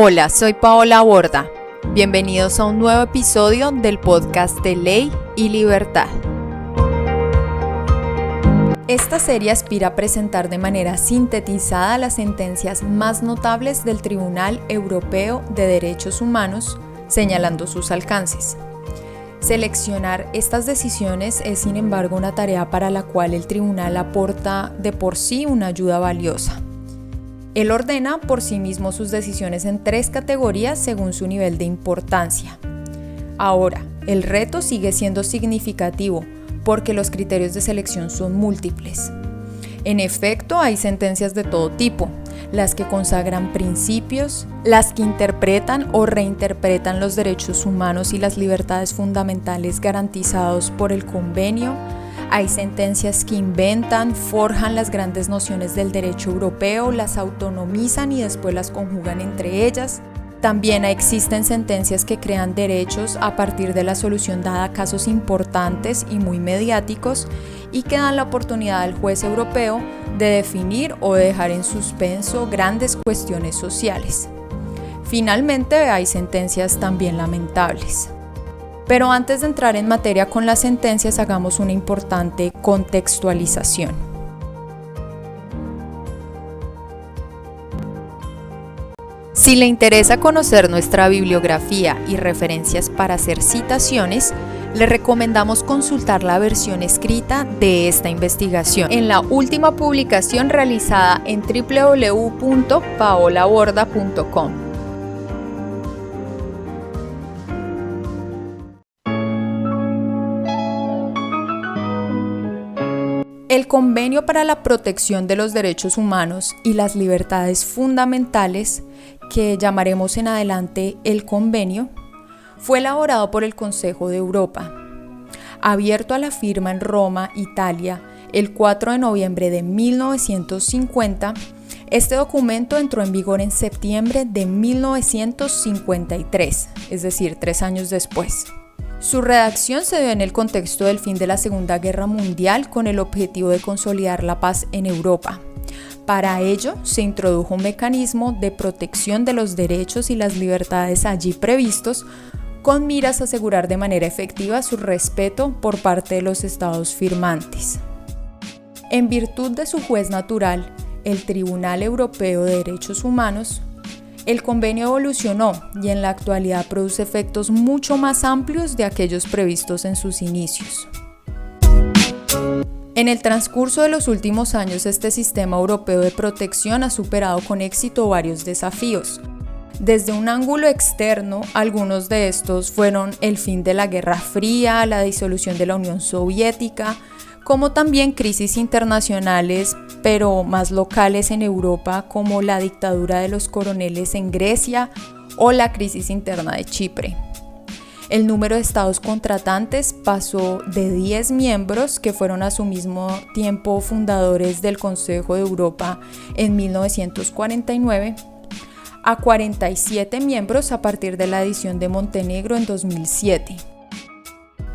Hola, soy Paola Borda. Bienvenidos a un nuevo episodio del podcast de Ley y Libertad. Esta serie aspira a presentar de manera sintetizada las sentencias más notables del Tribunal Europeo de Derechos Humanos, señalando sus alcances. Seleccionar estas decisiones es, sin embargo, una tarea para la cual el tribunal aporta de por sí una ayuda valiosa. Él ordena por sí mismo sus decisiones en 3 categorías según su nivel de importancia. Ahora, el reto sigue siendo significativo porque los criterios de selección son múltiples. En efecto, hay sentencias de todo tipo, las que consagran principios, las que interpretan o reinterpretan los derechos humanos y las libertades fundamentales garantizados por el convenio. Hay sentencias que inventan, forjan las grandes nociones del derecho europeo, las autonomizan y después las conjugan entre ellas. También existen sentencias que crean derechos a partir de la solución dada a casos importantes y muy mediáticos y que dan la oportunidad al juez europeo de definir o de dejar en suspenso grandes cuestiones sociales. Finalmente, hay sentencias también lamentables. Pero antes de entrar en materia con las sentencias, hagamos una importante contextualización. Si le interesa conocer nuestra bibliografía y referencias para hacer citaciones, le recomendamos consultar la versión escrita de esta investigación en la última publicación realizada en www.paolaborda.com. El Convenio para la Protección de los Derechos Humanos y las Libertades Fundamentales, que llamaremos en adelante el Convenio, fue elaborado por el Consejo de Europa. Abierto a la firma en Roma, Italia, el 4 de noviembre de 1950, este documento entró en vigor en septiembre de 1953, es decir, 3 años después. Su redacción se dio en el contexto del fin de la Segunda Guerra Mundial con el objetivo de consolidar la paz en Europa. Para ello, se introdujo un mecanismo de protección de los derechos y las libertades allí previstos, con miras a asegurar de manera efectiva su respeto por parte de los estados firmantes. En virtud de su juez natural, el Tribunal Europeo de Derechos Humanos, el convenio evolucionó y en la actualidad produce efectos mucho más amplios de aquellos previstos en sus inicios. En el transcurso de los últimos años, este sistema europeo de protección ha superado con éxito varios desafíos. Desde un ángulo externo, algunos de estos fueron el fin de la Guerra Fría, la disolución de la Unión Soviética, como también crisis internacionales, pero más locales en Europa, como la dictadura de los coroneles en Grecia o la crisis interna de Chipre. El número de estados contratantes pasó de 10 miembros, que fueron a su mismo tiempo fundadores del Consejo de Europa en 1949, a 47 miembros a partir de la adición de Montenegro en 2007.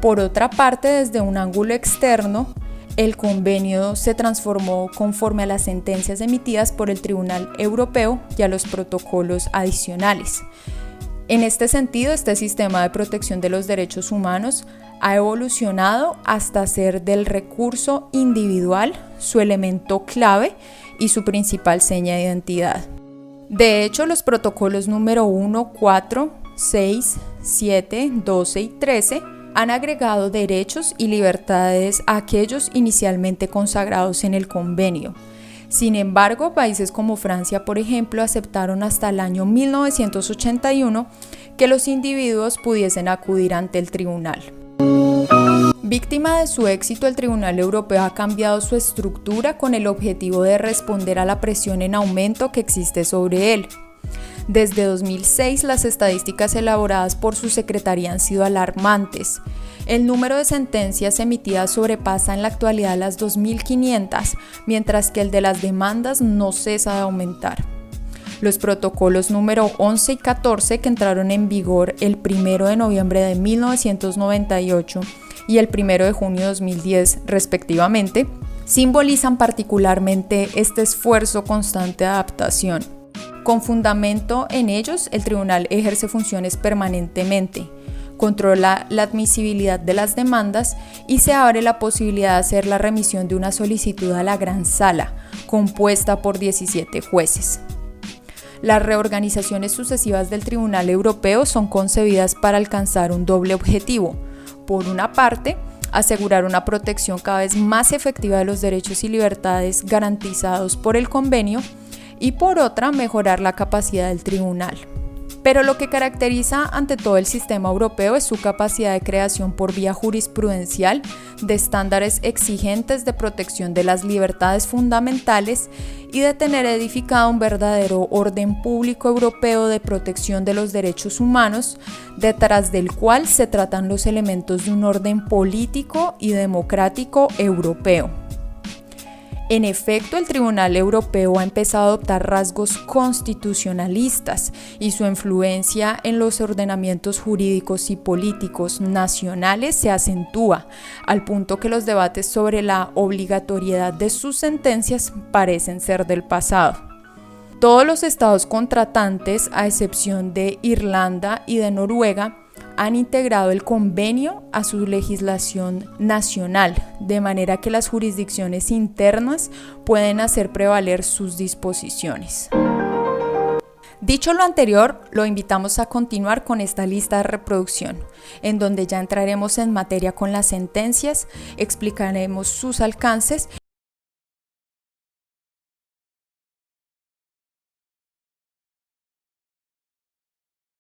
Por otra parte, desde un ángulo externo, el convenio se transformó conforme a las sentencias emitidas por el Tribunal Europeo y a los protocolos adicionales. En este sentido, este sistema de protección de los derechos humanos ha evolucionado hasta ser del recurso individual su elemento clave y su principal seña de identidad. De hecho, los protocolos número 1, 4, 6, 7, 12 y 13 han agregado derechos y libertades a aquellos inicialmente consagrados en el convenio. Sin embargo, países como Francia, por ejemplo, aceptaron hasta el año 1981 que los individuos pudiesen acudir ante el tribunal. Víctima de su éxito, el Tribunal Europeo ha cambiado su estructura con el objetivo de responder a la presión en aumento que existe sobre él. Desde 2006, las estadísticas elaboradas por su secretaría han sido alarmantes. El número de sentencias emitidas sobrepasa en la actualidad las 2.500, mientras que el de las demandas no cesa de aumentar. Los protocolos número 11 y 14, que entraron en vigor el 1 de noviembre de 1998 y el 1 de junio de 2010 respectivamente, simbolizan particularmente este esfuerzo constante de adaptación. Con fundamento en ellos, el tribunal ejerce funciones permanentemente, controla la admisibilidad de las demandas y se abre la posibilidad de hacer la remisión de una solicitud a la Gran Sala, compuesta por 17 jueces. Las reorganizaciones sucesivas del Tribunal Europeo son concebidas para alcanzar un doble objetivo. Por una parte, asegurar una protección cada vez más efectiva de los derechos y libertades garantizados por el convenio y por otra, mejorar la capacidad del tribunal. Pero lo que caracteriza ante todo el sistema europeo es su capacidad de creación por vía jurisprudencial de estándares exigentes de protección de las libertades fundamentales y de tener edificado un verdadero orden público europeo de protección de los derechos humanos, detrás del cual se tratan los elementos de un orden político y democrático europeo. En efecto, el Tribunal Europeo ha empezado a adoptar rasgos constitucionalistas y su influencia en los ordenamientos jurídicos y políticos nacionales se acentúa, al punto que los debates sobre la obligatoriedad de sus sentencias parecen ser del pasado. Todos los estados contratantes, a excepción de Irlanda y de Noruega, han integrado el convenio a su legislación nacional, de manera que las jurisdicciones internas pueden hacer prevaler sus disposiciones. Dicho lo anterior, lo invitamos a continuar con esta lista de reproducción, en donde ya entraremos en materia con las sentencias, explicaremos sus alcances